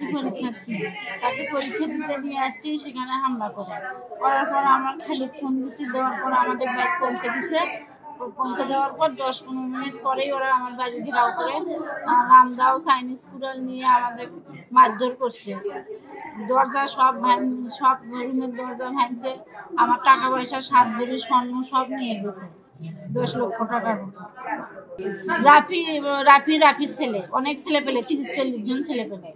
SSC পরীক্ষার্থী, তাকে পরীক্ষা দিতে নিয়ে যাচ্ছি, সেখানে হামলা করার পর আমার খালিদ ফোন দিচ্ছি, দেওয়ার পর আমাদের বাইক পৌঁছে দিছে। পৌঁছে দেওয়ার পর 10-15 মিনিট পরেই ওরা আমার বাড়ি ঘেরাও করে আমরাও চাইনিজ কুড়াল নিয়ে আমাদের মারধর করছে। দরজা সব রুমের দরজা ভাঙছে, আমার টাকা পয়সা 7 ভরি স্বর্ণ সব নিয়ে গেছে, 10 লক্ষ টাকার মতো। রাফির ছেলে, অনেক ছেলে পেলে, 30-40 জন ছেলে পেলে।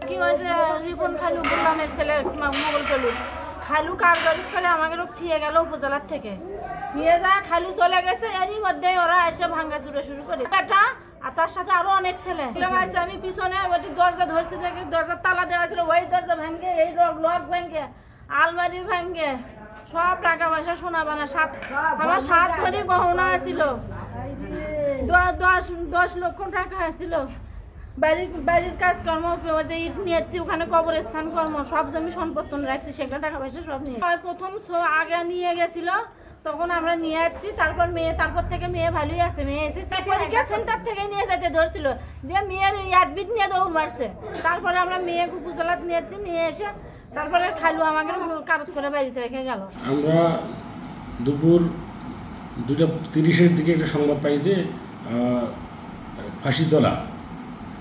কি হয়েছে, রিপন খালু গোলামের ছেলে মোগল খালু কারগরি করে আমাকে থিয়ে গেল উপজেলার থেকে, নিয়ে যায় খালু চলে গেছে। এরই মধ্যে ওরা এসে ভাঙ্গা চুরে শুরু করে বেটা, আর তার সাথে আরো অনেক ছেলে মারছে। আমি পিছনে ওই দরজা ধরছি, দেখি দরজার তালা দেওয়া ছিল, ওই দরজা ভাঙ্গে, এই লক ভাঙ্গে, আলমারি ভাঙ্গে, সব টাকা পয়সা সোনা বানা আমার 7 ভরি গহনা ছিল, 10 লক্ষ টাকা ছিল। বাড়ির কাজকর্ম, যে ইট নিয়েছি ওখানে কবরস্থান কর্ম, সব জমি সম্পত্তি রাখছি, সেখানে টাকা পয়সা সব নিয়ে প্রথম আগে নিয়ে গেছিল, তখন আমরা নিয়ে যাচ্ছি। তারপর থেকে মেয়ে ভালোই আছে, মেয়ে এসেছে পরীক্ষা সেন্টার থেকে নিয়ে যেতে ধরছিল, দিয়ে মেয়ের অ্যাডমিট নিয়ে দৌড় মারছে। তারপরে আমরা মেয়েকে উপজেলাতে নিয়েছি, নিয়ে এসে তারপরে খালু আমাকে কাগজ করে বাড়িতে রেখে গেল। আমরা দুপুর 2:30-এর দিকে একটা সংবাদ পাই যে ফাঁসিতলা,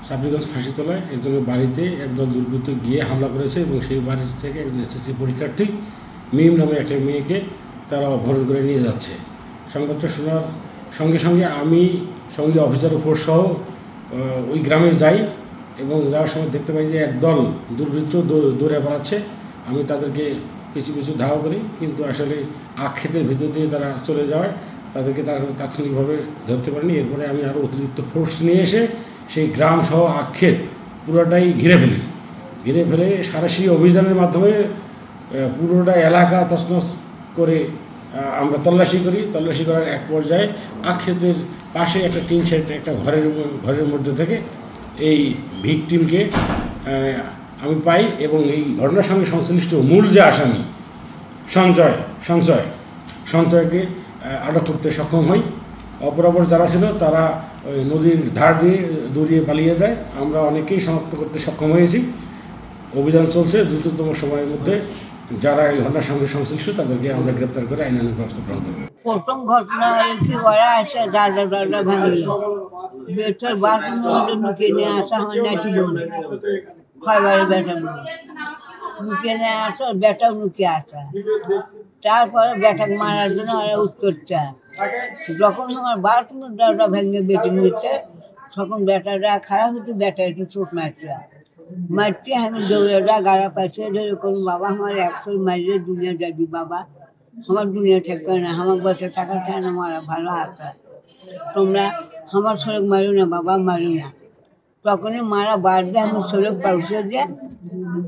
সাবরিগঞ্জ ফাঁসিতলায় একজনের বাড়িতে একদল দুর্বৃত্ত গিয়ে হামলা করেছে এবং সেই বাড়ি থেকে একজন এসএসসি পরীক্ষার্থী মিম নামে একটা মেয়েকে তারা অপহরণ করে নিয়ে যাচ্ছে। সংবাদটা শোনার সঙ্গে সঙ্গে আমি সঙ্গে অফিসার ফোর্স সহ ওই গ্রামে যাই এবং যাওয়ার সময় দেখতে পাই যে একদল দুর্বৃত্ত দৌড়ে বেড়াচ্ছে। আমি তাদেরকে পিছু ধাওয়া করি, কিন্তু আসলে আখ ক্ষেতের ভিতর দিয়ে তারা চলে যাওয়ায় তাদেরকে তাৎক্ষণিকভাবে ধরতে পারিনি। এরপরে আমি আরও অতিরিক্ত ফোর্স নিয়ে এসে সেই গ্রাম সহ আক্ষেত পুরোটাই ঘিরে ফেলে সারাশি অভিযানের মাধ্যমে পুরোটা এলাকা তছনছ করে আমরা তল্লাশি করার এক পর্যায়ে আক্ষেতের পাশে একটা টিন শেড, একটা ঘরের মধ্যে থেকে এই ভিকটিমকে আমি পাই এবং এই ঘটনার সঙ্গে সংশ্লিষ্ট মূল যে আসামি সঞ্চয়কে আটক করতে সক্ষম হই। অপরাপর যারা ছিল তারা ওই নদীর ধার দিয়ে দৌড়িয়ে পালিয়ে যায়। আমরা অনেকেই শনাক্ত করতে সক্ষম হয়েছি। অভিযান চলছে, দ্রুততম সময়ের মধ্যে যারা এই ঘটনার সঙ্গে সংশ্লিষ্ট তাদেরকে আমরা গ্রেপ্তার করে আইনানুগ ব্যবস্থা গ্রহণ করব। প্রথম ঘটনা কি ওরা আছে দরজা ভাঙল, বেটার বাথরুমে ঢুকে নিয়ে আসা হয় না, ছিল খয়বারের বেটা ঢুকে নিয়ে আসা, বেটাও ঢুকে আসা। তারপরে বেটাকে মারার জন্য ওরা উৎকোচটা, যখন আমার বাথরুমের দরজা ভেঙে বেটে নিচ্ছে, তখন বেটাটা খারাপ হতো, বেটা একটু চোট মারতে আমি দৌড়ে গাড়া পাশে ধরে করুন, বাবা আমার 100 মারিয়ে দুনিয়া যাবি বাবা, আমার দুনিয়া ঠেকবে না, আমার বছর টাকা চায় না, মারা ভালো আছে, তোমরা আমার সড়ক মারো না বাবা, মারো না। তখনই মারা বাদ দিয়ে আমি সড়ক পৌঁছে দিয়ে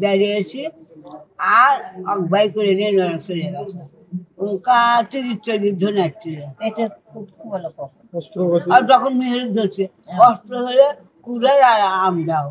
দাঁড়িয়েছি, আর অকবাই করে নিয়ে লড়া চলে গেছে। ওকা 30-40 জন আসছিল, আর যখন মেহের ধরছে অস্ত্র হলে কুড়ার আর আমরাও